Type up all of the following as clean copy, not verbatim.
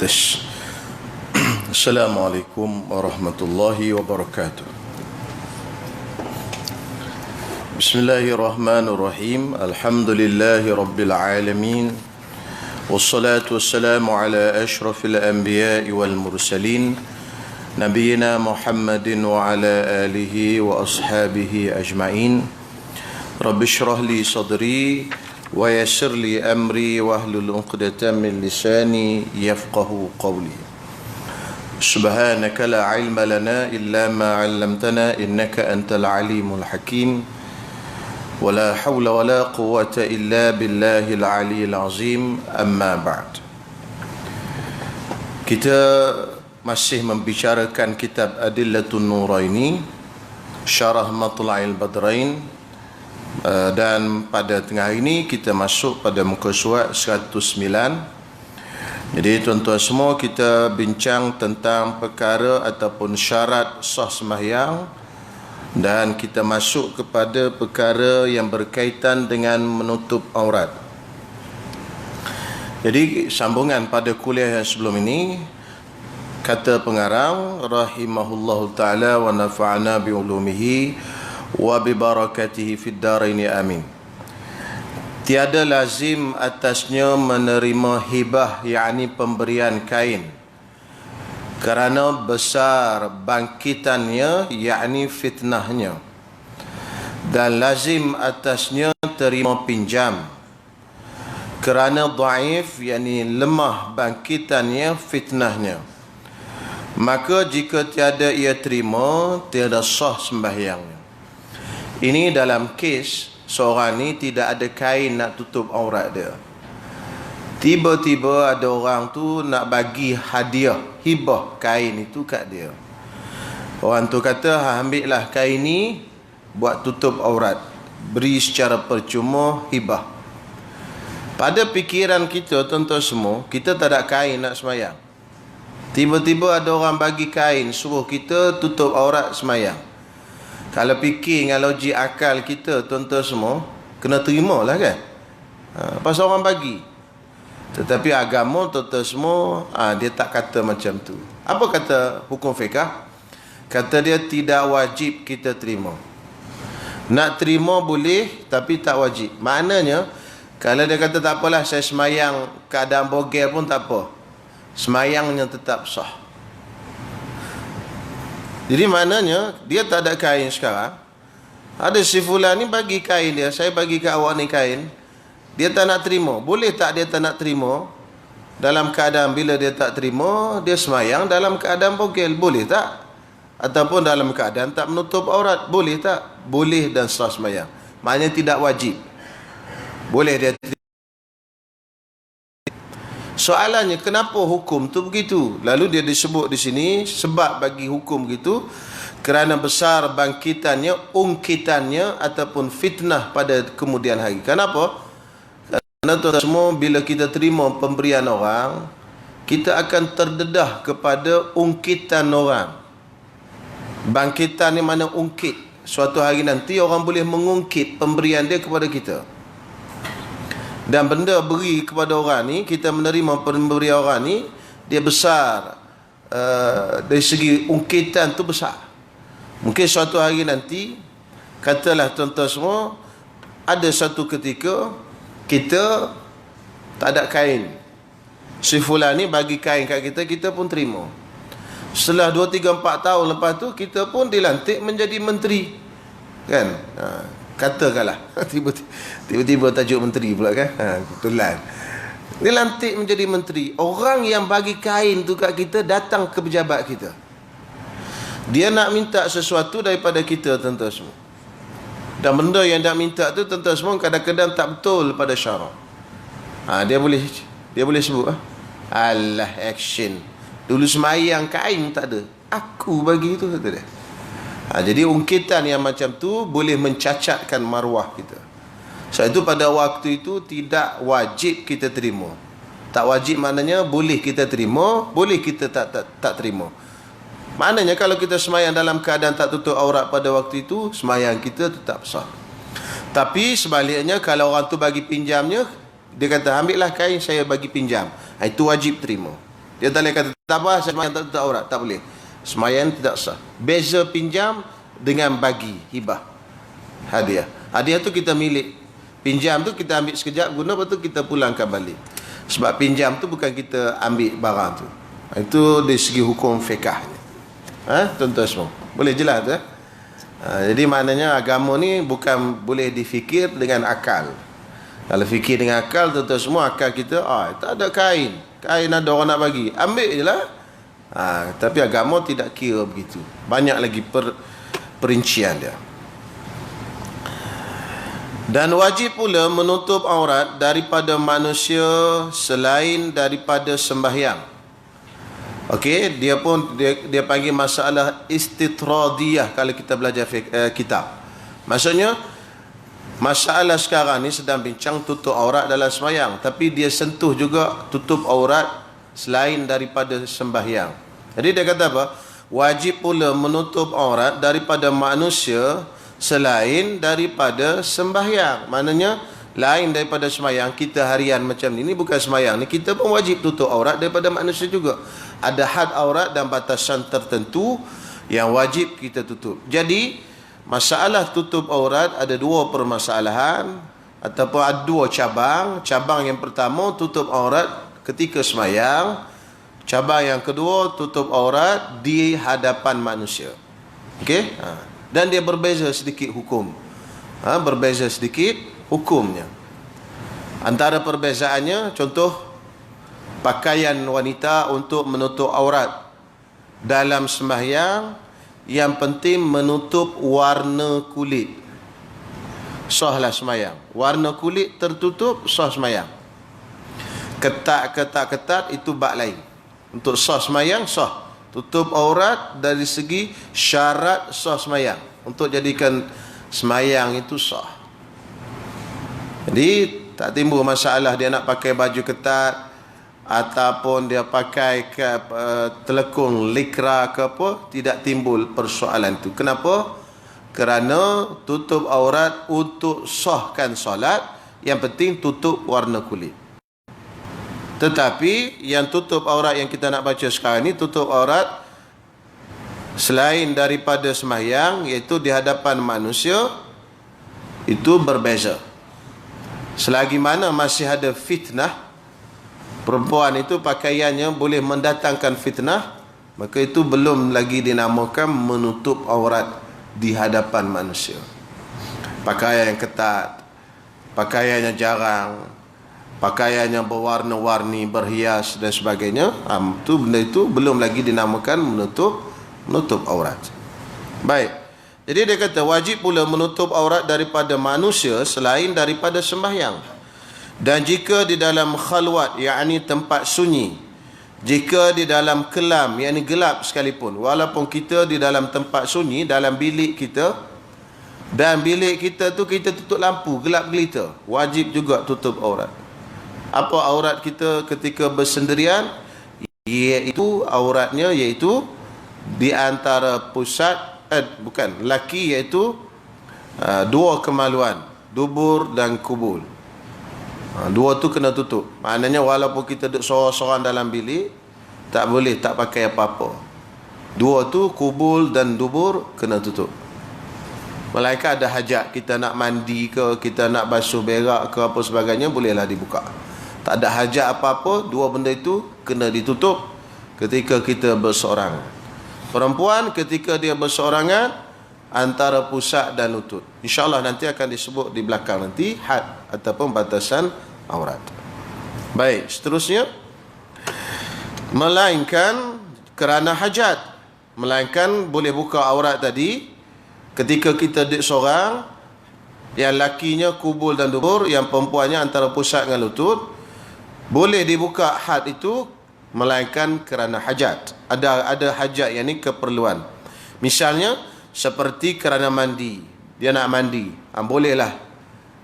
tes. Assalamualaikum warahmatullahi wabarakatuh. Bismillahirrahmanirrahim. Alhamdulillahi rabbil alamin. Wassalatu wassalamu ala ashrafil anbiya'i wal mursalin, Nabiyyina Muhammadin wa ala alihi wa ashabihi ajma'in. Rabbi shrah li sadri wa yassir li amri wahlul 'uqdatam min lisani yafqahu qawli. Subhanaka la ilma lana illa ma 'allamtana innaka antal alimul hakim. Wa la hawla wa la quwwata illa billahil aliyyil azim. Amma ba'd. Kita masih membicarakan kitab Adillatun Nuraini, Syarah Matla'il Badrain, dan pada tengah ini kita masuk pada muka surat 109. Jadi tuan-tuan semua, kita bincang tentang perkara ataupun syarat sah sembahyang, dan kita masuk kepada perkara yang berkaitan dengan menutup aurat. Jadi sambungan pada kuliah yang sebelum ini, kata pengarang rahimahullahu ta'ala wa nafa'ana bi ulumihi wa bi barakatihi fid daraini amin. Tiada lazim atasnya menerima hibah, yakni pemberian kain, kerana besar bangkitannya, yakni fitnahnya, dan lazim atasnya terima pinjam kerana dhaif, yakni lemah bangkitannya, fitnahnya. Maka jika tiada ia terima, tiada sah sembahyangnya. Ini dalam kes seorang ni tidak ada kain nak tutup aurat dia. Tiba-tiba ada orang tu nak bagi hadiah, hibah kain itu kat dia. Orang tu kata, ambillah kain ni buat tutup aurat, beri secara percuma, hibah. Pada fikiran kita, tuan-tuan semua, kita tak ada kain nak sembahyang. Tiba-tiba ada orang bagi kain, suruh kita tutup aurat sembahyang. Kalau fikir dengan logik akal kita, tuan-tuan semua, kena terima lah kan. Pasal orang bagi. Tetapi agama, tuan-tuan semua, dia tak kata macam tu. Apa kata hukum fiqah? Kata dia tidak wajib kita terima. Nak terima boleh, tapi tak wajib. Maknanya, kalau dia kata tak apalah, saya semayang keadaan bogel pun tak apa, semayangnya tetap sah. Jadi maknanya dia tak ada kain sekarang. Ada si fulan ni bagi kain dia, saya bagi kat awak ni kain, dia tak nak terima. Boleh tak dia tak nak terima? Dalam keadaan bila dia tak terima, dia semayang dalam keadaan bogel, boleh tak? Ataupun dalam keadaan tak menutup aurat, boleh tak? Boleh dan sah semayang. Maknanya tidak wajib. Boleh dia terima. Soalannya, kenapa hukum tu begitu? Lalu dia disebut di sini sebab bagi hukum begitu kerana besar bangkitannya, ungkitannya ataupun fitnah pada kemudian hari. Kenapa? Kerana tuan semua, bila kita terima pemberian orang, kita akan terdedah kepada ungkitan orang. Bangkitan ni mana ungkit? Suatu hari nanti orang boleh mengungkit pemberian dia kepada kita. Dan benda beri kepada orang ni, kita menerima pemberian orang ni, dia besar, dari segi ungkitan tu besar. Mungkin suatu hari nanti, katalah tuan-tuan semua, ada satu ketika kita tak ada kain, si fulan ni bagi kain kat kita, kita pun terima. Setelah 2, 3, 4 tahun lepas tu, kita pun dilantik menjadi menteri, kan? Katakanlah tiba-tiba tajuk menteri pula kan, kebetulan dia lantik menjadi menteri. Orang yang bagi kain tu kat kita datang ke pejabat kita, dia nak minta sesuatu daripada kita, tuan-tuan semua. Dan benda yang nak minta tu, tuan-tuan semua, kadang-kadang tak betul pada syarak. Dia boleh sebut alah, action dulu semayang kain tak ada, aku bagi tu, kata dia. Jadi ungkitan yang macam tu boleh mencacatkan maruah kita. Sebab itu pada waktu itu tidak wajib kita terima. Tak wajib maknanya boleh kita terima, boleh kita tak terima. Maknanya kalau kita semayang dalam keadaan tak tutup aurat pada waktu itu, semayang kita tetap sah. Tapi sebaliknya, kalau orang tu bagi pinjamnya, dia kata ambillah kain saya bagi pinjam, itu wajib terima. Dia tak boleh kata, tak apa, semayang tak tutup aurat. Tak boleh. Semayang tidak sah. Beza pinjam dengan bagi, hibah, hadiah. Hadiah tu kita milik. Pinjam tu kita ambil sekejap guna, lepas tu kita pulangkan balik. Sebab pinjam tu bukan kita ambil barang tu. Itu dari segi hukum fiqahnya. Tuan-tuan semua. Boleh jelas tu? Jadi maknanya agama ni bukan boleh difikir dengan akal. Kalau fikir dengan akal, tuan-tuan semua, akal kita, tak ada kain. Kain ada orang nak bagi. Ambil je lah. Tapi agama tidak kira begitu. Banyak lagi perincian dia. Dan wajib pula menutup aurat daripada manusia selain daripada sembahyang. Okey, dia panggil masalah istitradiyah kalau kita belajar kitab. Maksudnya masalah sekarang ni sedang bincang tutup aurat dalam sembahyang, tapi dia sentuh juga tutup aurat selain daripada sembahyang. Jadi dia kata apa? Wajib pula menutup aurat daripada manusia selain daripada sembahyang. Maknanya lain daripada sembahyang. Kita harian macam ni bukan sembahyang ni, kita pun wajib tutup aurat daripada manusia juga. Ada had aurat dan batasan tertentu yang wajib kita tutup. Jadi masalah tutup aurat ada dua permasalahan ataupun ada dua cabang. Cabang yang pertama, tutup aurat ketika sembahyang. Cabang yang kedua, tutup aurat di hadapan manusia. Okey? Dan dia berbeza sedikit hukum. Berbeza sedikit hukumnya. Antara perbezaannya, contoh pakaian wanita untuk menutup aurat dalam sembahyang, yang penting menutup warna kulit. Sahlah sembahyang. Warna kulit tertutup, sah sembahyang. Ketat itu bab lain. Untuk sah sembahyang, sah. Tutup aurat dari segi syarat sah sembahyang. Untuk jadikan sembahyang itu sah. Jadi tak timbul masalah dia nak pakai baju ketat ataupun dia pakai telekung likra ke apa, tidak timbul persoalan itu. Kenapa? Kerana tutup aurat untuk sahkan solat, yang penting tutup warna kulit. Tetapi yang tutup aurat yang kita nak baca sekarang ni, tutup aurat selain daripada sembahyang, iaitu di hadapan manusia, itu berbeza. Selagi mana masih ada fitnah, perempuan itu pakaiannya boleh mendatangkan fitnah, maka itu belum lagi dinamakan menutup aurat di hadapan manusia. Pakaian yang ketat, pakaian yang jarang, pakaian yang berwarna-warni, berhias dan sebagainya, benda itu belum lagi dinamakan menutup aurat. Baik. Jadi dia kata wajib pula menutup aurat daripada manusia selain daripada sembahyang. Dan jika di dalam khalwat, yakni tempat sunyi, jika di dalam kelam, yakni gelap sekalipun, walaupun kita di dalam tempat sunyi, dalam bilik kita, dan bilik kita tu kita tutup lampu, gelap gelita, wajib juga tutup aurat. Apa aurat kita ketika bersendirian? Iaitu auratnya, iaitu di antara pusat laki, iaitu dua kemaluan, dubur dan kubul. Dua tu kena tutup. Maknanya walaupun kita duduk sorang-sorang dalam bilik, tak boleh tak pakai apa-apa. Dua tu, kubul dan dubur, kena tutup. Melainkan ada hajat, kita nak mandi ke, kita nak basuh berak ke apa sebagainya, bolehlah dibuka. Tak ada hajat apa-apa, dua benda itu kena ditutup ketika kita berseorangan. Perempuan ketika dia berseorangan, antara pusat dan lutut. InsyaAllah nanti akan disebut di belakang nanti had ataupun batasan aurat. Baik, seterusnya, melainkan kerana hajat, melainkan boleh buka aurat tadi ketika kita duduk seorang, yang lakinya kubul dan dubur, yang perempuannya antara pusat dengan lutut, boleh dibuka had itu melainkan kerana hajat. Ada hajat, yang ni keperluan. Misalnya seperti kerana mandi, dia nak mandi, bolehlah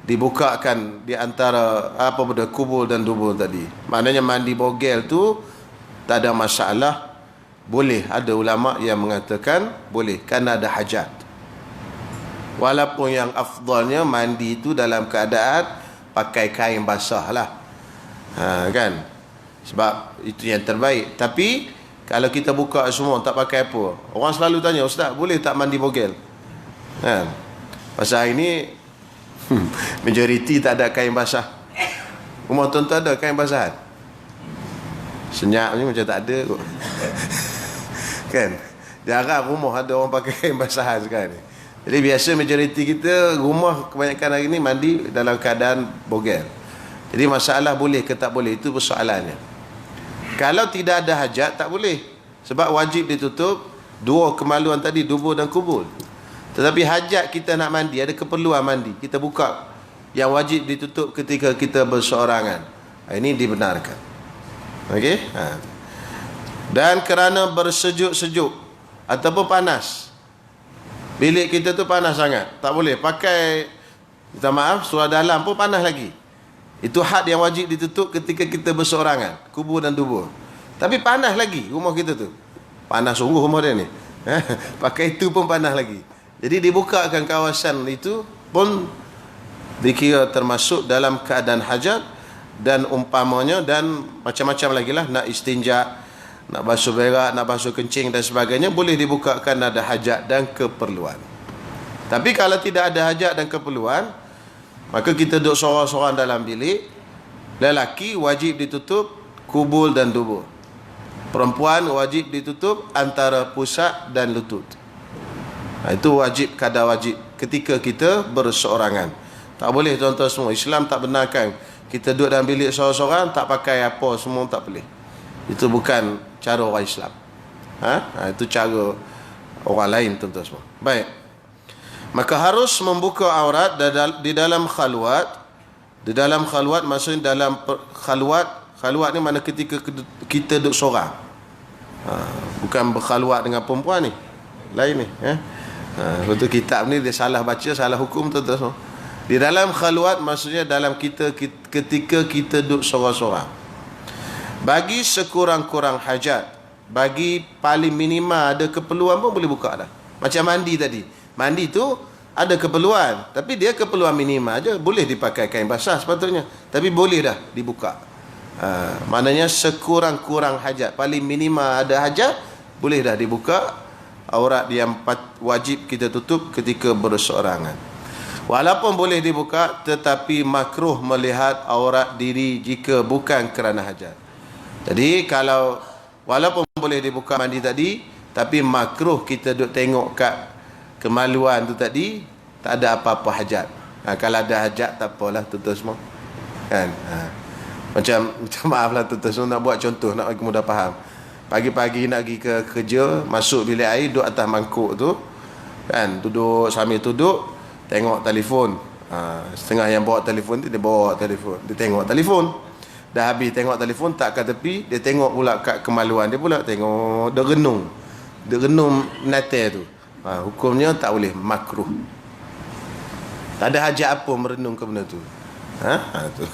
dibukakan di antara apa benda kubul dan dubur tadi. Maknanya mandi bogel tu tak ada masalah, boleh. Ada ulama yang mengatakan boleh kerana ada hajat. Walaupun yang afdalnya mandi itu dalam keadaan pakai kain basah lah, kan. Sebab itu yang terbaik. Tapi kalau kita buka semua tak pakai apa, orang selalu tanya, ustaz boleh tak mandi bogel? Kan? Pasal ini majoriti tak ada kain basah. Rumah tuan-tuan ada kain basahan? Senyap ni macam tak ada kot. Kan? Jarang rumah ada orang pakai kain basahan sekarang ni. Jadi biasa majoriti kita rumah kebanyakan hari ni mandi dalam keadaan bogel. Jadi masalah boleh ke tak boleh, itu persoalannya. Kalau tidak ada hajat tak boleh. Sebab wajib ditutup dua kemaluan tadi, dubur dan kubul. Tetapi hajat kita nak mandi, ada keperluan mandi, kita buka. Yang wajib ditutup ketika kita berseorangan. Ini dibenarkan. Okey? Dan kerana bersejuk-sejuk ataupun panas, bilik kita tu panas sangat, tak boleh pakai, minta maaf, surah dalam pun panas lagi. Itu had yang wajib ditutup ketika kita berseorangan, kubur dan dubur. Tapi panas lagi rumah kita tu. Panas sungguh rumah dia ni. Pakai itu pun panas lagi. Jadi dibukakan kawasan itu pun dikira termasuk dalam keadaan hajat dan umpamanya, dan macam-macam lagi lah, nak istinja, nak basuh berak, nak basuh kencing dan sebagainya, boleh dibukakan ada hajat dan keperluan. Tapi kalau tidak ada hajat dan keperluan, maka kita duduk sorang-sorang dalam bilik. Lelaki wajib ditutup kubul dan dubur. Perempuan wajib ditutup antara pusat dan lutut. Itu wajib, kadar wajib ketika kita berseorangan. Tak boleh tuan-tuan semua. Islam tak benarkan kita duduk dalam bilik sorang-sorang, tak pakai apa semua, tak boleh. Itu bukan cara orang Islam. Itu cara orang lain tuan-tuan semua. Baik. Maka harus membuka aurat di dalam khalwat. Di dalam khalwat maksudnya dalam khalwat. Khalwat ni mana ketika kita duduk seorang. Bukan berkhalwat dengan perempuan ni. Lain ni. Betul, kitab ni dia salah baca, salah hukum tuan-tuan semua. Di dalam khalwat maksudnya dalam ketika kita duduk seorang-seorang. Bagi sekurang-kurang hajat, bagi paling minima ada keperluan pun boleh buka dah. Macam mandi tadi. Mandi tu ada keperluan, tapi dia keperluan minima aja, boleh dipakai kain basah sepatutnya, tapi boleh dah dibuka. Maknanya sekurang-kurang hajat, paling minima ada hajat, boleh dah dibuka aurat yang wajib kita tutup ketika berseorangan. Walaupun boleh dibuka, tetapi makruh melihat aurat diri jika bukan kerana hajat. Jadi kalau walaupun boleh dibuka mandi tadi, tapi makruh kita duk tengok kat kemaluan tu tadi, tak ada apa-apa hajat. Kalau ada hajat tak apalah tuan-tuan semua. Kan? Macam maaflah tuan-tuan semua, nak buat contoh nak bagi mudah faham. Pagi-pagi nak pergi ke kerja, masuk bilik air, duduk atas mangkuk tu, kan, duduk sambil duduk tengok telefon. Setengah yang bawa telefon tu, dia bawa telefon, dia tengok telefon. Dah habis tengok telefon, tak kat tepi, dia tengok pula kat kemaluan dia pula, tengok, dia renung natal tu. Hukumnya tak boleh, makruh. Tak ada hajat apa merenung ke benda tu. Tu.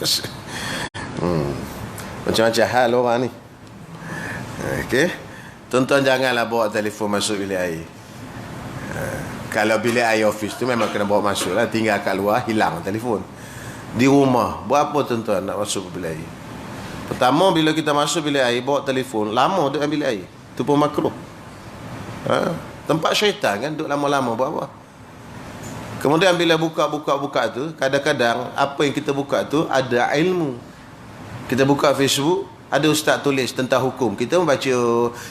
Macam-macam hal orang ni. Okey. Tuan-tuan janganlah bawa telefon masuk bilik air. Kalau bilik air office tu memang kena bawa masuk lah. Tinggal kat luar, hilang telefon. Di rumah, buat apa tuan-tuan nak masuk ke bilik air? Pertama, bila kita masuk bilik air, bawa telefon, lama duduk dalam bilik air. Itu pun makruh. Tempat syaitan kan, duduk lama-lama buat apa? Kemudian bila buka tu, kadang-kadang apa yang kita buka tu ada ilmu. Kita buka Facebook, ada ustaz tulis tentang hukum, kita membaca,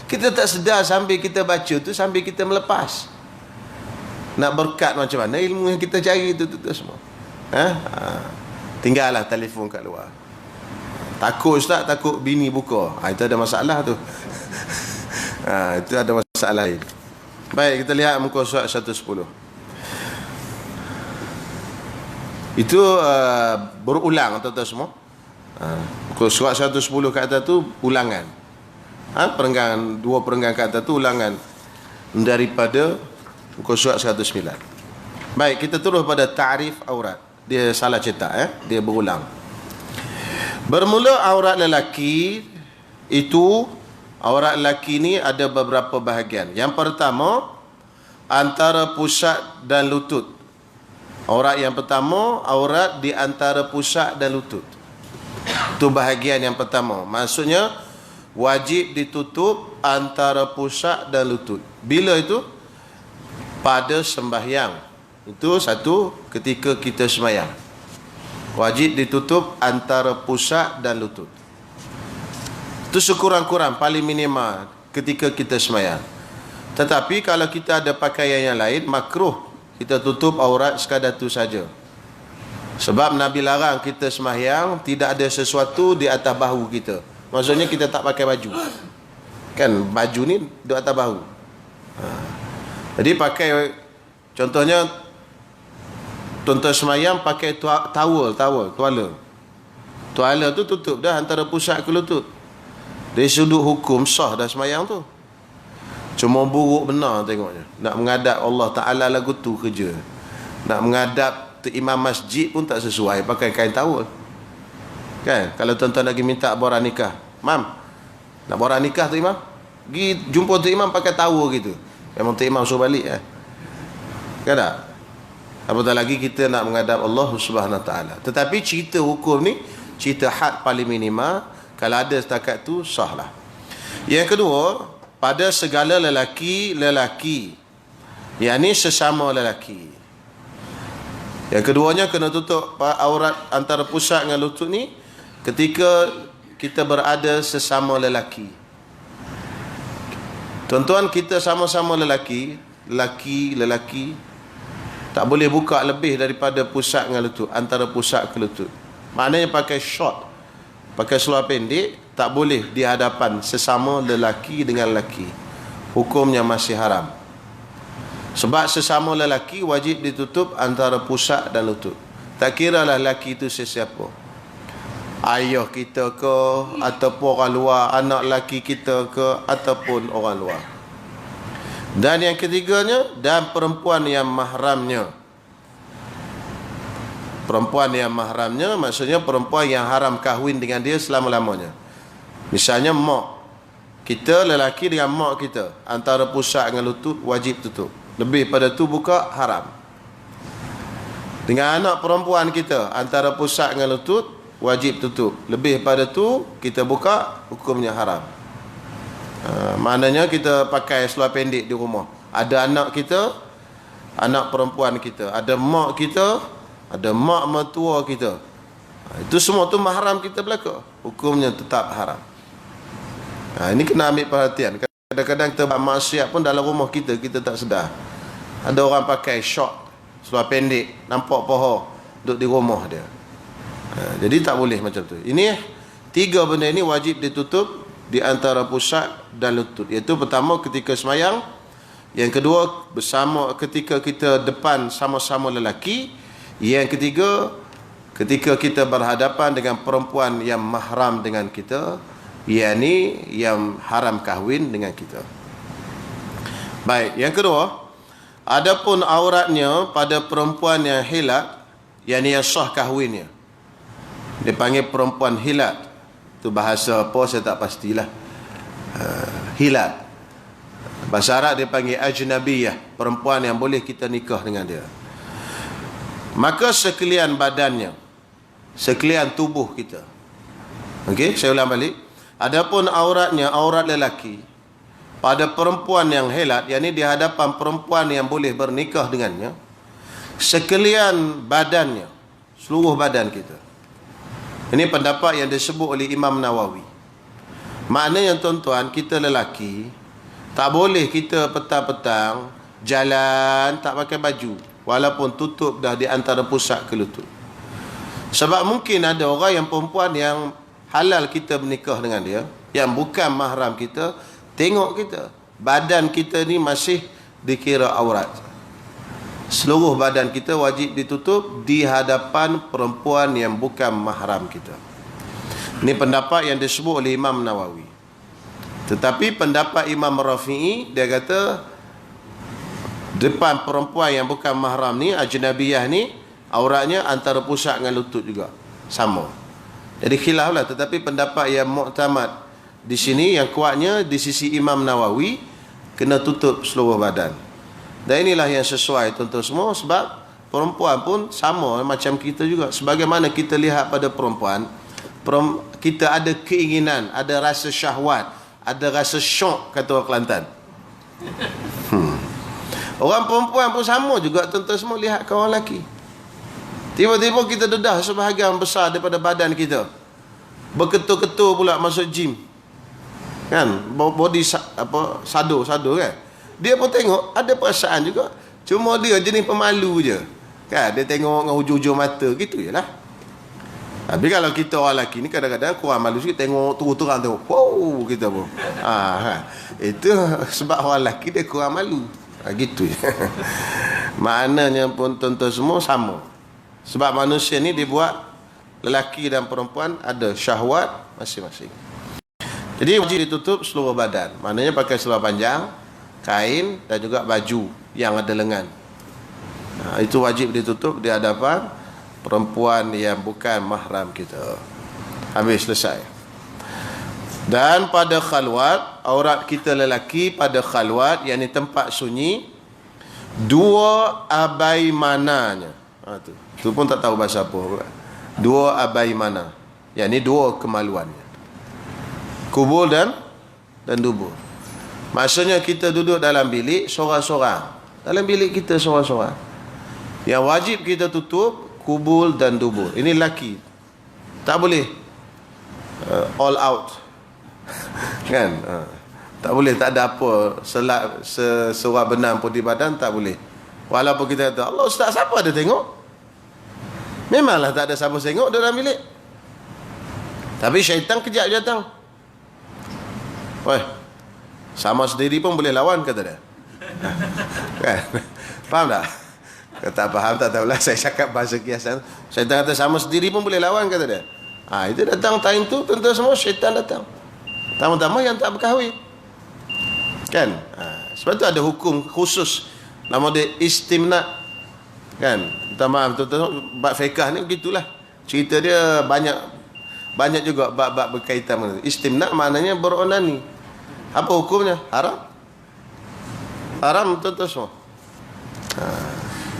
kita tak sedar sambil kita baca tu, sambil kita melepas. Nak berkat macam mana ilmu yang kita cari tu semua. Tinggallah telefon kat luar. Takut ustaz, takut bini buka. Itu ada masalah tu. Itu ada masalah lain. Baik, kita lihat muka surat 110. Itu berulang tuan-tuan semua. Muka surat 110 kat atas tu ulangan. Dua perenggan kat atas tu ulangan daripada muka surat 109. Baik, kita terus pada ta'rif aurat. Dia salah cetak, dia berulang. Bermula aurat lelaki itu, aurat lelaki ni ada beberapa bahagian. Yang pertama, antara pusat dan lutut. Aurat yang pertama, aurat di antara pusat dan lutut. Itu bahagian yang pertama. Maksudnya wajib ditutup antara pusat dan lutut. Bila itu? Pada sembahyang. Itu satu, ketika kita sembahyang. Wajib ditutup antara pusat dan lutut. Itu sekurang-kurang paling minimal ketika kita sembahyang. Tetapi kalau kita ada pakaian yang lain, makruh kita tutup aurat sekadar itu saja. Sebab Nabi larang kita sembahyang tidak ada sesuatu di atas bahu kita. Maksudnya kita tak pakai baju. Kan baju ni di atas bahu. Jadi pakai, contohnya tuan-tuan sembahyang pakai tuala. Tuala tu tutup dah antara pusat ke lutut. Dari sudut hukum sah dah sembahyang tu. Cuma buruk benar tengoknya. Nak menghadap Allah Ta'ala lagu tu kerja. Nak menghadap imam masjid pun tak sesuai pakai kain tawul. Kan? Kalau tuan-tuan lagi minta borang nikah, Mam, nak borang nikah tu imam, pergi jumpa tu imam pakai tawul gitu. Memang tu imam suruh balik kan tak? Apatah lagi kita nak menghadap Allah Subhanahu Wa Ta'ala. Tetapi cerita hukum ni, cerita had paling minimal, kalau ada setakat tu sahlah. Yang kedua, pada segala lelaki, yakni sesama lelaki. Yang keduanya kena tutup aurat antara pusat dengan lutut ni ketika kita berada sesama lelaki. Tuan-tuan, kita sama-sama lelaki, tak boleh buka lebih daripada pusat dengan lutut, antara pusat ke lutut. Maknanya pakai short, pakai seluar pendek, tak boleh di hadapan sesama lelaki dengan lelaki. Hukumnya masih haram. Sebab sesama lelaki wajib ditutup antara pusat dan lutut. Tak kira lah lelaki itu sesiapa. Ayah kita ke, ataupun orang luar, anak lelaki kita ke, ataupun orang luar. Dan yang ketiganya, dan perempuan yang mahramnya. Perempuan yang mahramnya maksudnya perempuan yang haram kahwin dengan dia selama-lamanya. Misalnya mak kita, lelaki dengan mak kita, antara pusat dengan lutut wajib tutup. Lebih pada tu buka haram. Dengan anak perempuan kita, antara pusat dengan lutut wajib tutup. Lebih pada tu kita buka, hukumnya haram. Maknanya kita pakai seluar pendek di rumah. Ada anak kita, anak perempuan kita, ada mak kita, ada mak mertua kita. Itu semua tu mahram kita belaka. Hukumnya tetap haram. Ini kena ambil perhatian. Kadang-kadang kita buat maksiat pun dalam rumah kita, kita tak sedar. Ada orang pakai short, seluar pendek, nampak paha, duduk di rumah dia. Jadi tak boleh macam tu. Ini tiga benda ini wajib ditutup di antara pusat dan lutut. Iaitu pertama ketika sembahyang, yang kedua bersama ketika kita depan sama-sama lelaki, yang ketiga ketika kita berhadapan dengan perempuan yang mahram dengan kita, yakni yang haram kahwin dengan kita. Baik, yang kedua, adapun auratnya pada perempuan yang hilat, yakni yang sah kahwinnya, dipanggil perempuan hilat. Itu bahasa apa saya tak pastilah. Hilat, bahasa Arab dia panggil ajnabiyah, perempuan yang boleh kita nikah dengan dia. Maka sekalian badannya, sekalian tubuh kita. Okey, saya ulang balik. Adapun auratnya, aurat lelaki pada perempuan yang hilat, yakni di hadapan perempuan yang boleh bernikah dengannya, sekalian badannya, seluruh badan kita. Ini pendapat yang disebut oleh Imam Nawawi. Maknanya tuan-tuan, kita lelaki tak boleh kita petang-petang jalan tak pakai baju, walaupun tutup dah di antara pusat ke lutut. Sebab mungkin ada orang yang perempuan yang halal kita menikah dengan dia, yang bukan mahram kita, tengok kita, badan kita ni masih dikira aurat. Seluruh badan kita wajib ditutup di hadapan perempuan yang bukan mahram kita. Ini pendapat yang disebut oleh Imam Nawawi. Tetapi pendapat Imam Rafi'i, dia kata depan perempuan yang bukan mahram ni, ajnabiyah ni, auratnya antara pusat dengan lutut juga, sama. Jadi khilaf lah. Tetapi pendapat yang muktamad di sini, yang kuatnya di sisi Imam Nawawi, kena tutup seluruh badan. Dan inilah yang sesuai tuan-tuan semua, sebab perempuan pun sama macam kita juga. Sebagaimana kita lihat pada perempuan, kita ada keinginan, ada rasa syahwat, ada rasa syok, kata orang Kelantan. Orang perempuan pun sama juga, tuan-tuan semua, lihat kawan lelaki. Tiba-tiba kita dedah sebahagian besar daripada badan kita, berketul-ketul pula masuk gym, kan, body sado kan. Dia pun tengok, ada perasaan juga, cuma dia jenis pemalu je, kan. Dia tengok dengan hujung-hujung mata, gitu je lah. Tapi kalau kita orang lelaki ni kadang-kadang kurang malu sikit, tengok terang-terang, tengok, wow, kita pun itu sebab orang lelaki dia kurang malu. Gitu je. Maknanya pun tuan-tuan semua sama. Sebab manusia ni dibuat, lelaki dan perempuan ada syahwat masing-masing. Jadi wajib ditutup seluruh badan. Maknanya pakai seluar panjang, kain dan juga baju yang ada lengan. Itu wajib ditutup di hadapan perempuan yang bukan mahram kita. Habis, selesai. Dan pada khalwat, aurat kita lelaki pada khalwat, yakni tempat sunyi, dua abai mananya. Tu pun tak tahu bahasa apa. Dua abai mana, yakni dua kemaluannya. Kubul dan dubur. Maksudnya kita duduk dalam bilik seorang-seorang. Dalam bilik kita seorang-seorang. Yang wajib kita tutup kubul dan dubur. Ini lelaki. Tak boleh all out. Kan? Tak boleh, tak ada apa sesurat benam pun di badan, tak boleh. Walaupun kita kata, Allah Ustaz, siapa ada tengok? Memanglah tak ada siapa tengok dalam bilik. Tapi syaitan kejap je datang. Weh, sama sendiri pun boleh lawan, kata dia. Kan? Faham tak? Kata faham tak tahulah, saya cakap bahasa kiasan. Syaitan kata sama sendiri pun boleh lawan, kata dia. Itu datang time tu, tentu semua syaitan datang. Tama-tama yang tak berkahwin, kan. Sebab tu ada hukum khusus, nama dia istimna, kan. Minta maaf tuan-tuan, bab fiqh ni begitulah. Cerita dia banyak juga bab-bab berkaitan dengan istimna. Maknanya beronani. Apa hukumnya? Haram tuan-tuan semua.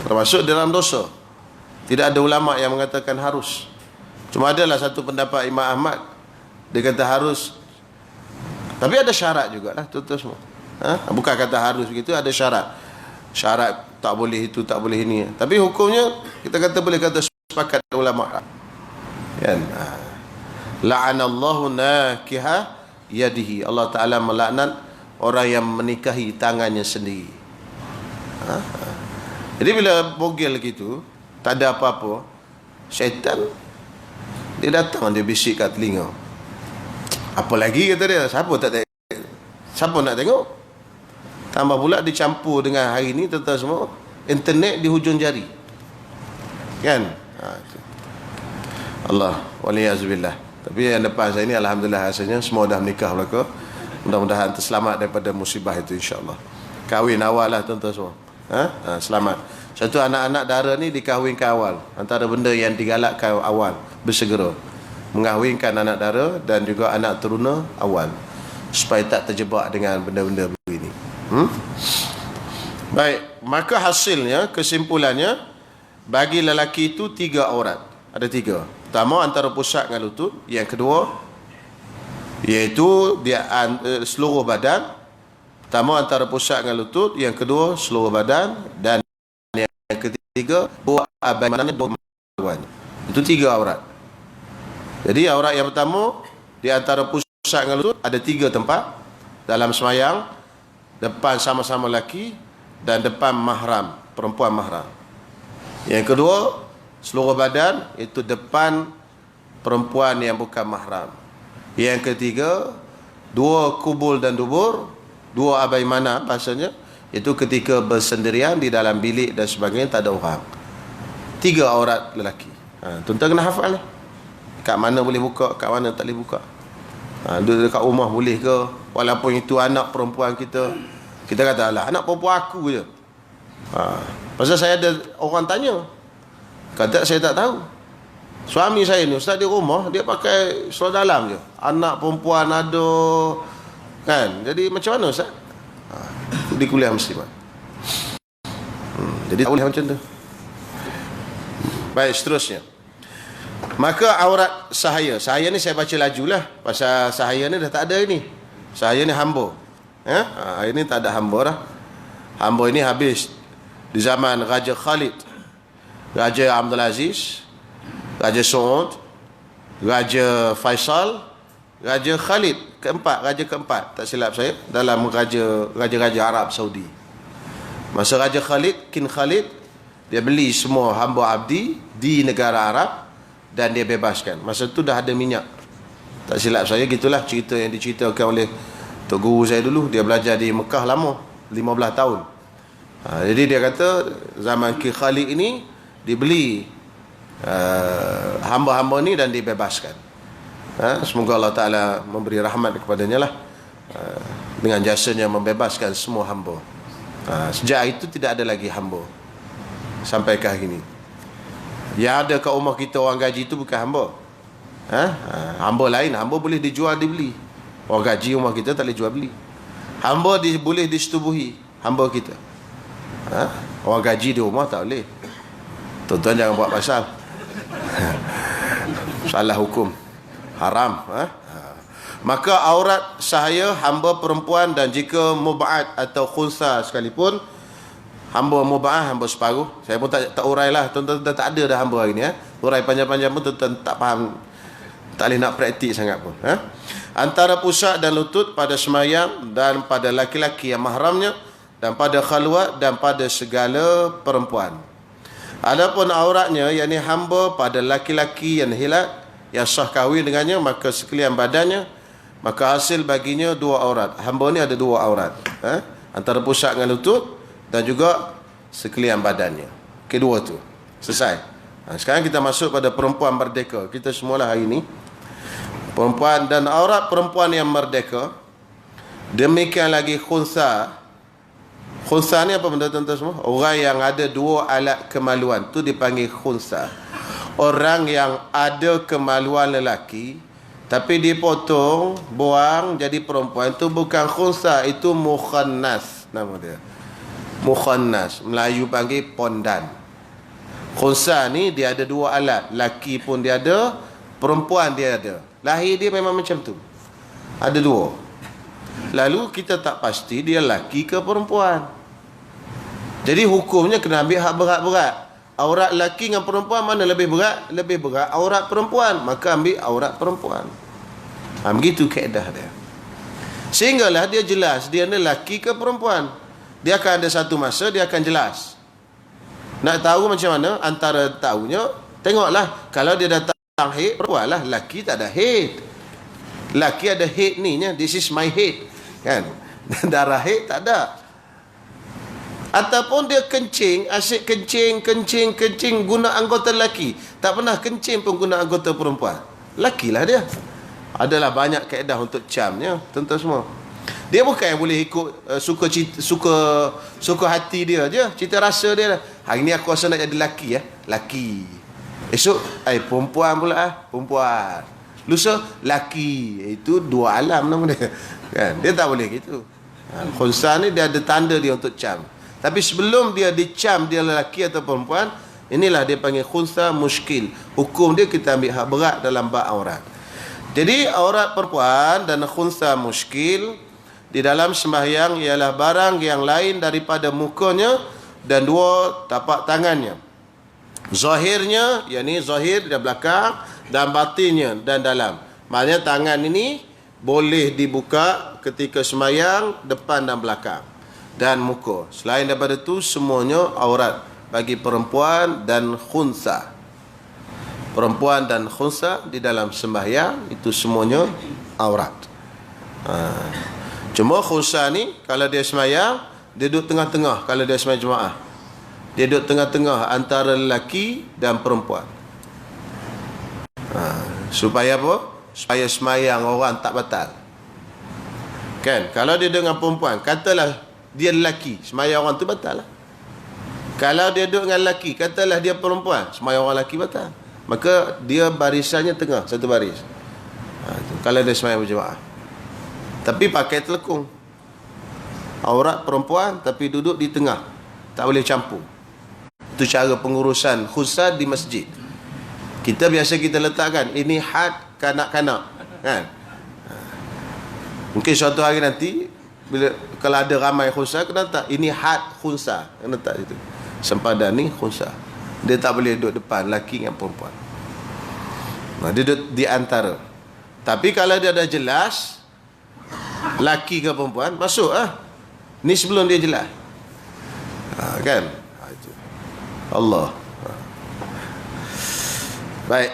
Termasuk dalam dosa. Tidak ada ulama yang mengatakan harus. Cuma adalah satu pendapat Imam Ahmad, dia kata harus. Tapi ada syarat jugalah tuan-tuan semua. Bukan kata harus begitu, ada syarat. Syarat tak boleh itu, tak boleh ini. Tapi hukumnya kita kata boleh kata sepakat ulama. Kan? La'anallahu nakiha yadihi. Allah Taala melaknat orang yang menikahi tangannya sendiri. Jadi bila bogel gitu, tak ada apa-apa, syaitan dia datang, dia bisik kat telinga. Apa lagi, kata dia, siapa nak tengok? Tambah pula dicampur dengan hari ni tuan-tuan semua, internet di hujung jari, kan. Allah waliyazubillah. Tapi yang depan saya ni alhamdulillah rasanya semua dah menikah belaka. Mudah-mudahan terselamat daripada musibah itu, insya-Allah. Kahwin awal lah tuan-tuan semua. Selamat. Satu anak-anak dara ni dikahwinkan awal. Antara benda yang digalakkan awal, bersegera mengahwinkan anak dara dan juga anak teruna awal, supaya tak terjebak dengan benda-benda begini. Baik, maka hasilnya, kesimpulannya, bagi lelaki itu 3 aurat. Ada 3. Pertama, antara pusat dengan lutut. Yang kedua, iaitu dia seluruh badan. Pertama, antara pusat dengan lutut. Yang kedua, seluruh badan. Dan yang ketiga, dua abai mananya, dua kemaluan. Itu 3 aurat. Jadi aurat yang pertama, di antara pusat dengan lutut ada 3 tempat dalam semayang. Depan sama-sama lelaki dan depan mahram, perempuan mahram. Yang kedua, seluruh badan, itu depan perempuan yang bukan mahram. Yang ketiga, 2 kubul dan dubur, 2 abai mana bahasanya, itu ketika bersendirian di dalam bilik dan sebagainya, tak ada orang. 3 aurat lelaki. Tuan-tuan kena hafal ni. Kat mana boleh buka, kat mana tak boleh buka. Duduk dekat rumah boleh ke? Walaupun itu anak perempuan kita, kita kata, alah, anak perempuan aku je. Pasal saya ada orang tanya, kata saya tak tahu. Suami saya ni, ustaz di rumah, dia pakai seluar dalam je. Anak perempuan ada, kan? Jadi macam mana ustaz? Di kuliah muslimat. Jadi tak boleh macam tu. Baik, seterusnya. Maka aurat sahaya. Sahaya ni saya baca lajulah. Pasal sahaya ni dah tak ada ini. Sahaya ni hamba. Ini tak ada hamba dah. Hamba ini habis di zaman Raja Khalid, Raja Abdul Aziz, Raja Saud, Raja Faisal, Raja Khalid raja keempat tak silap saya dalam raja-raja Arab Saudi. Masa Raja Khalid, King Khalid, dia beli semua hamba abdi di negara Arab dan dia bebaskan. Masa tu dah ada minyak. Tak silap saya gitulah cerita yang diceritakan oleh Tok Guru saya dulu. Dia belajar di Mekah lama, 15 tahun. Jadi dia kata zaman King Khalid ini dibeli hamba-hamba ni dan dibebaskan. Semoga Allah Ta'ala memberi rahmat kepadanya lah, dengan jasanya membebaskan semua hamba. Sejak itu tidak ada lagi hamba sampai ke hari ini. Yang ada kat rumah kita orang gaji itu bukan hamba. Hamba lain, hamba boleh dijual dibeli. Orang gaji rumah kita tak boleh jual beli. Hamba boleh disetubuhi, hamba kita. Orang gaji di rumah tak boleh. Tuan-tuan jangan buat pasal. Salah hukum, haram. Maka aurat sahaya hamba perempuan, dan jika mub'ad atau khunsa sekalipun, hamba mub'ah, hamba separuh. Saya pun tak urai lah, tuan-tuan tak ada dah hamba hari ni. Urai panjang-panjang pun tuan-tuan tak faham, tak boleh nak praktik sangat pun. Antara pusat dan lutut pada semayang, dan pada laki-laki yang mahramnya, dan pada khalwat, dan pada segala perempuan. Adapun auratnya, yakni hamba pada laki-laki yang hilat, yang sah kahwin dengannya, maka sekalian badannya, maka hasil baginya dua aurat. Hamba ni ada dua aurat, antara pusat dengan lutut, dan juga sekalian badannya. Kedua tu selesai. Sekarang kita masuk pada perempuan merdeka. Kita semualah hari ini perempuan, dan aurat perempuan yang merdeka. Demikian lagi khunsa. Khunsa ni apa benda tuan-tuan semua? Orang yang ada dua alat kemaluan tu dipanggil khunsa. Orang yang ada kemaluan lelaki tapi dipotong, buang jadi perempuan, itu bukan khunsa, itu mukhannas nama dia. Mukhannas, Melayu panggil pondan. Khunsa ni dia ada dua alat, laki pun dia ada, perempuan dia ada. Lahir dia memang macam tu, ada dua. Lalu kita tak pasti dia laki ke perempuan. Jadi hukumnya kena ambil hak berat-berat. Aurat laki dengan perempuan mana lebih berat? Lebih berat aurat perempuan, maka ambil aurat perempuan. Begitu kaedah dia. Sehinggalah dia jelas dia ni laki ke perempuan. Dia akan ada satu masa dia akan jelas. Nak tahu macam mana? Antara tahunya, tengoklah kalau dia datang haid, perempuan lah. Laki tak ada haid. Laki ada haid ni, this is my haid, kan? Darah haid tak ada. Ataupun dia kencing, asyik kencing guna anggota lelaki, tak pernah kencing pun guna anggota perempuan, lakilah dia. Adalah banyak kaedah untuk camnya, tuan-tuan semua. Dia bukan yang boleh ikut suka hati dia je, cita rasa dia. Hari ni aku rasa nak jadi laki, laki. Esok perempuan pula, perempuan. Lusa laki. Itu dua alam nama dia, kan? Dia tak boleh gitu. Khunsa ni dia ada tanda dia untuk cam. Tapi sebelum dia dicam dia lelaki atau perempuan, inilah dia panggil khunsa muskil. Hukum dia kita ambil hak berat dalam bab aurat. Jadi aurat perempuan dan khunsa muskil di dalam sembahyang ialah barang yang lain daripada mukanya dan dua tapak tangannya. Zahirnya, yakni zahir dari belakang, dan batinnya dan dalam. Maknanya tangan ini boleh dibuka ketika sembahyang, depan dan belakang, dan muka. Selain daripada itu, semuanya aurat bagi perempuan dan khunsa. Perempuan dan khunsa di dalam sembahyang itu semuanya aurat. Cuma khunsa ni kalau dia sembahyang, dia duduk tengah-tengah. Kalau dia sembahyang jemaah, dia duduk tengah-tengah antara lelaki dan perempuan. Supaya apa? Supaya sembahyang orang tak batal, kan? Kalau dia dengan perempuan, katalah dia lelaki, sembahyang orang tu batal lah. Kalau dia duduk dengan lelaki, katalah dia perempuan, sembahyang orang lelaki batal. Maka dia barisannya tengah, satu baris. Kalau dia sembahyang berjemaah. Tapi pakai telekung. Aurat perempuan tapi duduk di tengah, tak boleh campur. Itu cara pengurusan khunsa di masjid. Kita biasa kita letakkan ini had kanak-kanak, kan? Mungkin suatu hari nanti bila kalau ada ramai khunsa, kena letak ini had khunsa, kena letak situ. Sempadan ni khunsa. Dia tak boleh duduk depan lelaki dengan perempuan. Dia duduk di antara. Tapi kalau dia dah jelas laki ke perempuan, masuk ah. Ni sebelum dia jelas. Kan? Itu. Allah. Baik.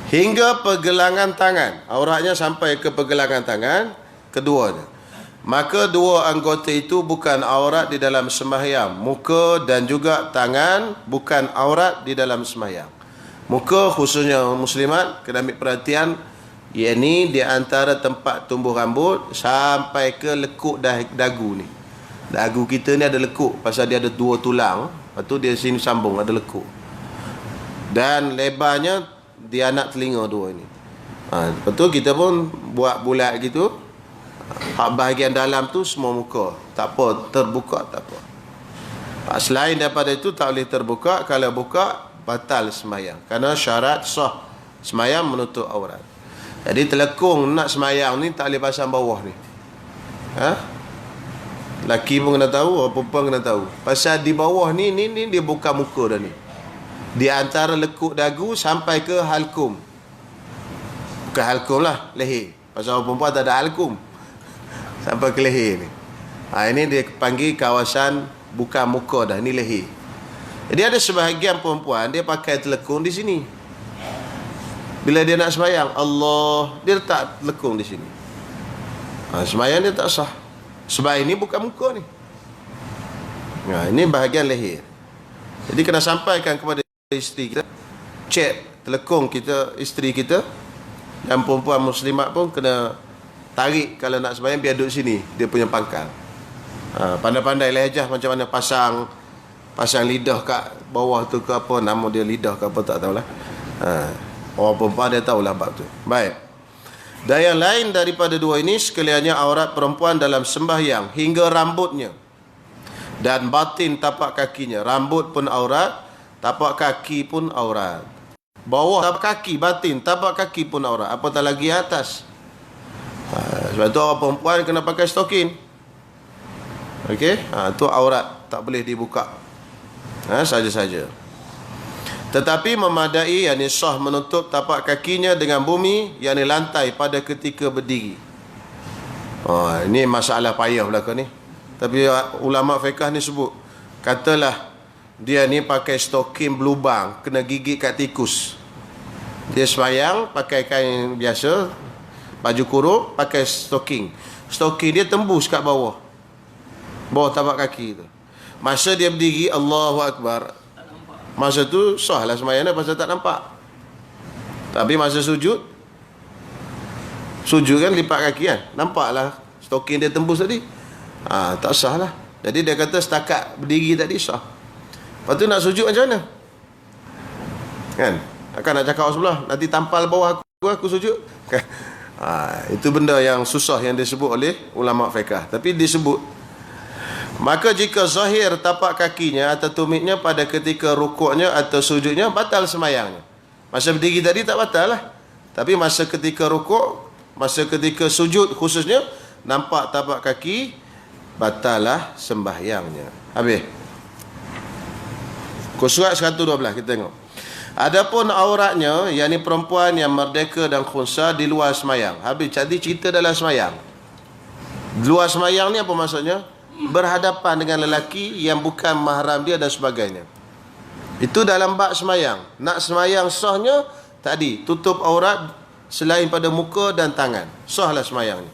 Hingga pergelangan tangan. Auratnya sampai ke pergelangan tangan keduanya. Maka dua anggota itu bukan aurat di dalam sembahyang. Muka dan juga tangan bukan aurat di dalam sembahyang. Muka khususnya muslimat kena ambil perhatian, yakni di antara tempat tumbuh rambut sampai ke lekuk dagu ni. Dagu kita ni ada lekuk pasal dia ada dua tulang. Lepas tu dia sini sambung ada lekuk. Dan lebarnya di anak telinga dua ni. Lepas tu kita pun buat bulat gitu. Bahagian dalam tu semua muka. Tak apa, terbuka tak apa. Selain daripada itu tak boleh terbuka. Kalau buka batal sembahyang. Kerana syarat sah sembahyang menutup aurat. Jadi telekung nak sembahyang ni tak boleh pasang bawah ni. Laki pun kena tahu, orang perempuan kena tahu. Pasal di bawah ni dia buka muka dah ni. Di antara lekuk dagu sampai ke halkum. Bukan halkum lah, leher. Pasal orang perempuan tak ada halkum. Sampai ke leher ni. Ini dia panggil kawasan bukan muka dah, ni leher. Jadi ada sebahagian perempuan dia pakai telekung di sini. Bila dia nak sembahyang, Allah, dia letak telekung di sini. Sembahyang dia tak sah. Sebab ini bukan muka ni. Ini bahagian leher. Jadi kena sampaikan kepada isteri kita, cek telekung kita, isteri kita. Dan perempuan muslimat pun kena tarik kalau nak sembahyang, biar duduk sini, dia punya pangkal. Pandai-pandai lehjah macam mana pasang lidah kat bawah tu ke apa, nama dia lidah ke apa tak tahulah. Orang perempuan dia tahulah bab tu. Baik. Dan yang lain daripada dua ini sekaliannya aurat perempuan dalam sembahyang hingga rambutnya dan batin tapak kakinya. Rambut pun aurat, tapak kaki pun aurat. Bawah tapak kaki, batin, tapak kaki pun aurat. Apatah lagi atas. Sebab tu orang perempuan kena pakai stokin. Okey, tu aurat, tak boleh dibuka. Saja-saja. Tetapi memadai, yakni sah menutup tapak kakinya dengan bumi, yakni lantai pada ketika berdiri. Ini masalah payah belakang ni. Tapi ulama fiqh ni sebut, katalah dia ni pakai stokin berlubang, kena gigit kat tikus. Dia sembahyang pakai kain biasa, baju kurung, pakai stoking. Stoking dia tembus kat bawah tapak kaki tu. Masa dia berdiri, Allahu Akbar, masa tu sah lah sembahyang dia pasal tak nampak. Tapi masa sujud kan lipat kaki kan, nampak lah stoking dia tembus tadi. Tak sah lah. Jadi dia kata setakat berdiri tadi sah. Lepas tu nak sujud macam mana? Kan? Takkan nak cakap sebelah, nanti tampal bawah aku sujud. Itu benda yang susah yang disebut oleh ulama fiqh. Tapi disebut, maka jika zahir tapak kakinya atau tumitnya pada ketika rukuknya atau sujudnya, batal sembahyangnya. Masa berdiri tadi tak batal lah. Tapi masa ketika rukuk, masa ketika sujud khususnya, nampak tapak kaki, batal lah sembahyangnya. Habis. Surat 112 kita tengok. Adapun auratnya, yakni perempuan yang merdeka dan khunsa di luar sembahyang. Habis. Jadi cerita dalam sembahyang. Luar sembahyang ni apa maksudnya? Berhadapan dengan lelaki yang bukan mahram dia dan sebagainya. Itu dalam bab sembahyang. Nak sembahyang sahnya tadi, tutup aurat selain pada muka dan tangan. Sahlah sembahyangnya.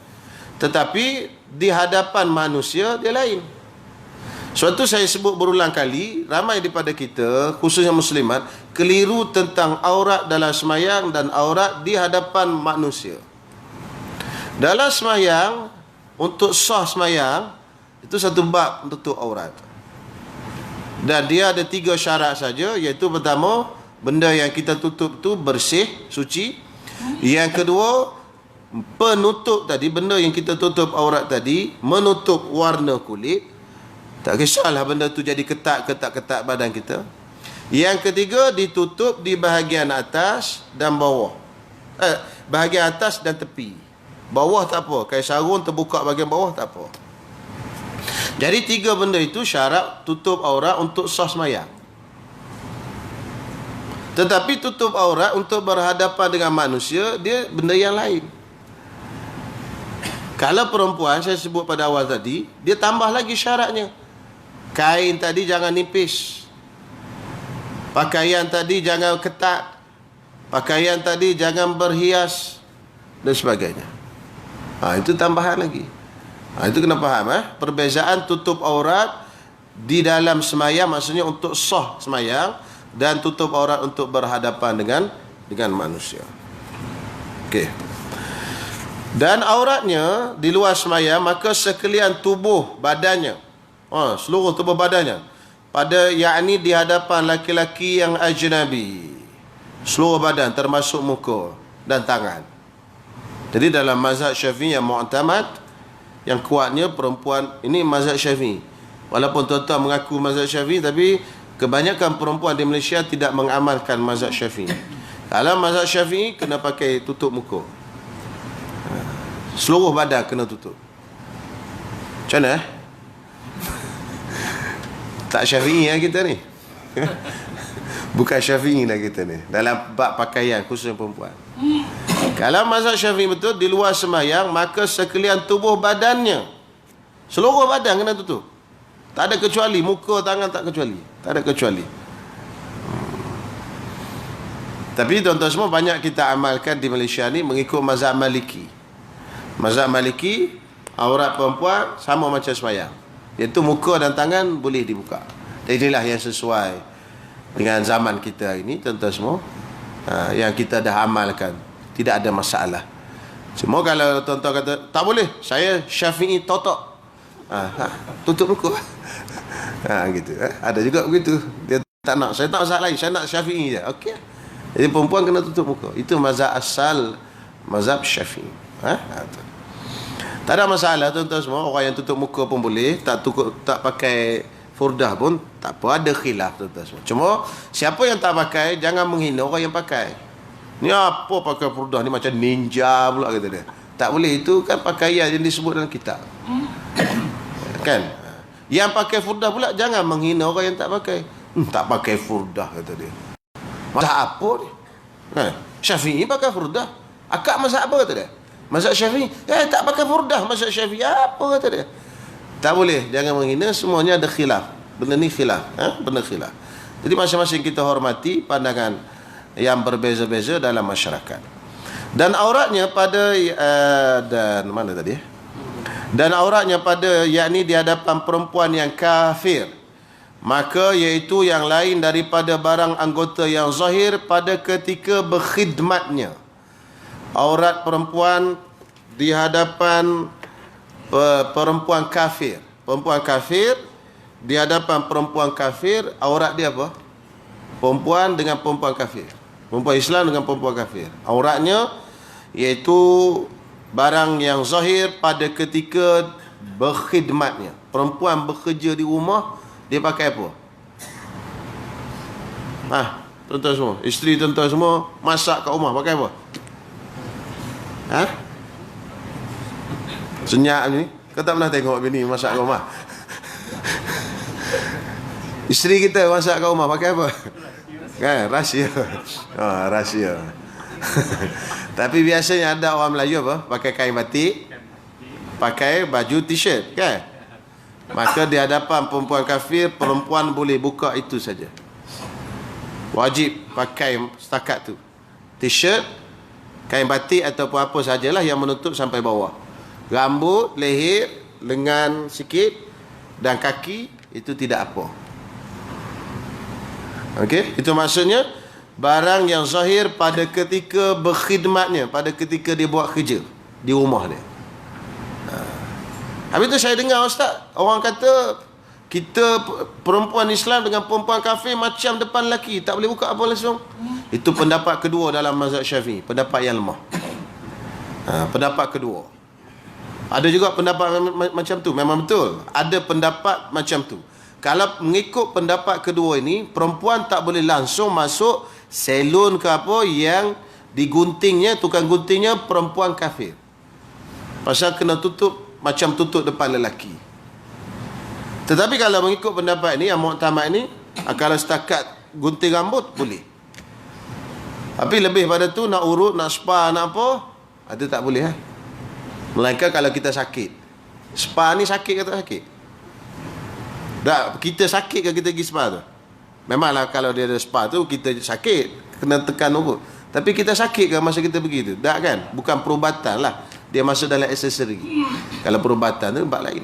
Tetapi di hadapan manusia dia lain. Suatu saya sebut berulang kali, ramai daripada kita, khususnya muslimat, keliru tentang aurat dalam sembahyang dan aurat di hadapan manusia. Dalam sembahyang, untuk sah sembahyang, itu satu bab tutup aurat. Dan dia ada 3 syarat saja, iaitu pertama, benda yang kita tutup tu bersih, suci. Yang kedua, penutup tadi, benda yang kita tutup aurat tadi, menutup warna kulit. Tak kisahlah benda tu jadi ketat badan kita. Yang ketiga, ditutup di bahagian atas dan bawah. Bahagian atas dan tepi. Bawah tak apa. Kain sarung terbuka bahagian bawah tak apa. Jadi 3 benda itu syarat tutup aurat untuk sah sembahyang. Tetapi tutup aurat untuk berhadapan dengan manusia, dia benda yang lain. Kalau perempuan, saya sebut pada awal tadi, dia tambah lagi syaratnya. Kain tadi jangan nipis. Pakaian tadi jangan ketat. Pakaian tadi jangan berhias. Dan sebagainya. Itu tambahan lagi. Itu kena faham. Perbezaan tutup aurat di dalam semayang, maksudnya untuk sah semayang, dan tutup aurat untuk berhadapan dengan manusia. Okey. Dan auratnya di luar semayang, maka sekalian tubuh badannya, seluruh tubuh badannya, pada yakni di hadapan laki-laki yang ajnabi, seluruh badan termasuk muka dan tangan. Jadi dalam mazhab Syafi'i yang mu'tamad, yang kuatnya perempuan, ini mazhab Syafi'i. Walaupun tuan-tuan mengaku mazhab Syafi'i, tapi kebanyakan perempuan di Malaysia tidak mengamalkan mazhab Syafi'i. Kalau mazhab Syafi'i kena pakai tutup muka. Seluruh badan kena tutup. Macam mana? Tak Syafi'i kita ni. Bukan Syafi'i dah kita ni. Dalam bab pakaian khusus perempuan. Kalau mazhab Syafi'i betul, di luar sembahyang, maka sekalian tubuh badannya, seluruh badan kena tutup. Tak ada kecuali. Muka, tangan tak kecuali. Tak ada kecuali. Tapi tuan-tuan semua, banyak kita amalkan di Malaysia ni mengikut mazhab Maliki. Mazhab Maliki, aurat perempuan sama macam sembahyang, iaitu muka dan tangan boleh dibuka. Dan inilah yang sesuai dengan zaman kita ini, tuan-tuan semua, yang kita dah amalkan. Tidak ada masalah. Cuma kalau tuan-tuan kata tak boleh, saya Syafi'i totok, tutup muka. Gitu. Ada juga begitu. Dia tak nak, saya tak mazhab lain, saya nak Syafi'i je. Okey. Jadi perempuan kena tutup muka. Itu mazhab asal, mazhab Syafi'i. Tak ada masalah tuan-tuan semua. Orang yang tutup muka pun boleh, tak pakai furdah pun tak apa, ada khilaf tuan-tuan semua. Cuma siapa yang tak pakai, jangan menghina orang yang pakai. Ni apa pakai furdah ni, macam ninja pula kata dia. Tak boleh, itu kan pakaian yang disebut dalam kitab. Kan? Yang pakai furdah pula jangan menghina orang yang tak pakai. Tak pakai furdah kata dia. Mazhab apa ni? Syafi'i pakai furdah. Akak mazhab apa kata dia? Mazhab Syafi'i. Tak pakai furdah mazhab Syafi'i. Apa kata dia? Tak boleh, jangan menghina, semuanya ada khilaf. Benda ni khilaf, benda khilaf. Jadi masing-masing kita hormati pandangan yang berbeza-beza dalam masyarakat. Dan auratnya pada dan mana tadi? Dan auratnya pada yakni di hadapan perempuan yang kafir, maka iaitu yang lain daripada barang anggota yang zahir pada ketika berkhidmatnya. Aurat perempuan di hadapan perempuan kafir. Perempuan kafir di hadapan perempuan kafir, aurat dia apa? Perempuan dengan perempuan kafir. Perempuan Islam dengan perempuan kafir. Auratnya iaitu barang yang zahir pada ketika berkhidmatnya. Perempuan bekerja di rumah, dia pakai apa? Tuan-tuan semua, isteri tuan-tuan semua masak kat rumah, pakai apa? Senyap ni. Kau tak pernah tengok bini masak kat rumah? Isteri kita masak kat rumah pakai apa? Kan, rahsia. Rahsia. Tapi biasanya ada orang Melayu apa? Pakai kain batik, pakai baju t-shirt, kan? Maka di hadapan perempuan kafir, perempuan boleh buka itu saja. Wajib pakai setakat tu. T-shirt, kain batik ataupun apa sajalah yang menutup sampai bawah. Rambut, leher, lengan sikit dan kaki itu tidak apa. Okey, itu maksudnya barang yang zahir pada ketika berkhidmatnya, pada ketika dia buat kerja di rumah dia. Habis tu saya dengar ustaz, orang kata kita perempuan Islam dengan perempuan kafir macam depan lelaki, tak boleh buka apa langsung. Itu pendapat kedua dalam mazhab Syafi'i, pendapat yang lemah. Pendapat kedua. Ada juga pendapat macam tu. Memang betul. Ada pendapat macam tu. Kalau mengikut pendapat kedua ini, perempuan tak boleh langsung masuk salon ke apa yang diguntingnya, tukang guntingnya perempuan kafir. Pasal kena tutup macam tutup depan lelaki. Tetapi kalau mengikut pendapat ini, yang muktamad ini, kalau setakat gunting rambut, boleh. Tapi lebih pada tu, nak urut, nak spa, nak apa, ada tak boleh. Melainkan kalau kita sakit. Spa ni sakit ke tak sakit? Tak, kita sakit ke kita pergi spa tu? Memanglah kalau dia ada spa tu, kita sakit, kena tekan urut. Tapi kita sakit ke masa kita pergi tu? Tak kan? Bukan perubatan lah. Dia masuk dalam aksesori. Kalau perubatan tu tempat lain.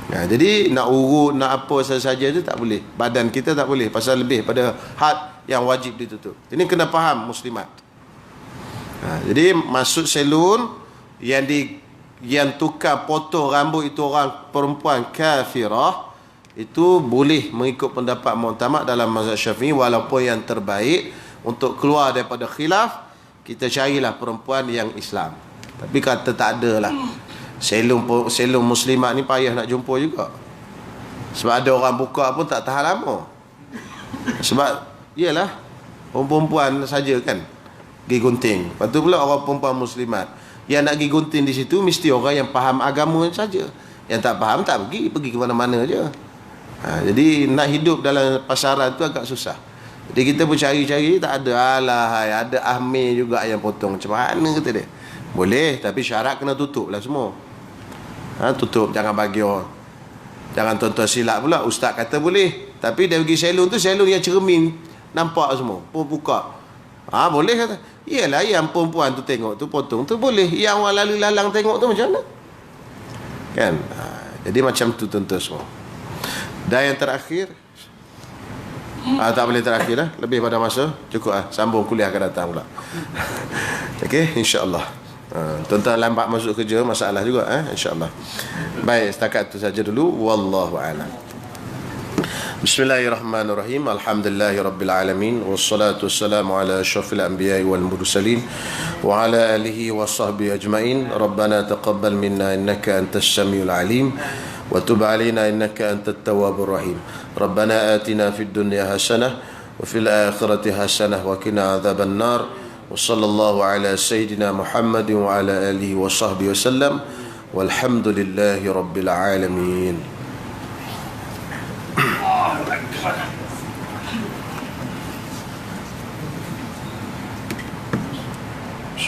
Jadi nak urut, nak apa saja tu tak boleh. Badan kita tak boleh. Pasal lebih pada had yang wajib ditutup. Ini kena faham muslimat. Jadi masuk salon yang tukar potong rambut itu orang perempuan kafirah, itu boleh mengikut pendapat muktamad dalam mazhab Syafi'i. Walaupun yang terbaik untuk keluar daripada khilaf, kita carilah perempuan yang Islam. Tapi kata tak ada lah, salon muslimat ni payah nak jumpa juga. Sebab ada orang buka pun tak tahan lama. Sebab iyalah perempuan saja kan pergi gunting. Lepas tu pula orang perempuan muslimat yang nak pergi gunting di situ mesti orang yang faham agama saja. Yang tak faham tak pergi ke mana-mana je. Jadi nak hidup dalam pasaran tu agak susah. Jadi kita pun cari-cari tak ada. Alah, ada Ahmir juga yang potong. Macam mana kata dia? Boleh, tapi syarat kena tutup lah semua. Tutup, jangan bagi orang. Jangan tuan-tuan silap pula. Ustaz kata boleh, tapi dia pergi salon tu, salon yang cermin nampak semua, pun buka. Boleh kata. Iyalah, yang perempuan tu tengok tu potong tu boleh. Yang orang lalu lalang tengok tu macam mana? Kan? Jadi macam tu tuan-tuan semua. Dan yang terakhir, tak boleh terakhir lah. Lebih pada masa. Cukup lah. Sambung kuliah akan datang pula. Okey, insya-Allah. Tuan-tuan lambat masuk kerja, masalah juga insya-Allah. Baik, setakat itu saja dulu. Wallahu a'lam. Bismillahirrahmanirrahim. Alhamdulillahirabbil alamin wassalatu wassalamu ala asyrafil anbiya'i wal mursalin wa ala alihi washabbihi ajmain. Rabbana taqabbal minna innaka antas samiul alim wa tub alaina innaka antat tawwabur rahim. Rabbana atina fid dunya hasanah wa fil akhirati hasanah wa qina adzaban nar. وصلى الله على سيدنا محمد وعلى آله وصحبه وسلم والحمد لله رب العالمين.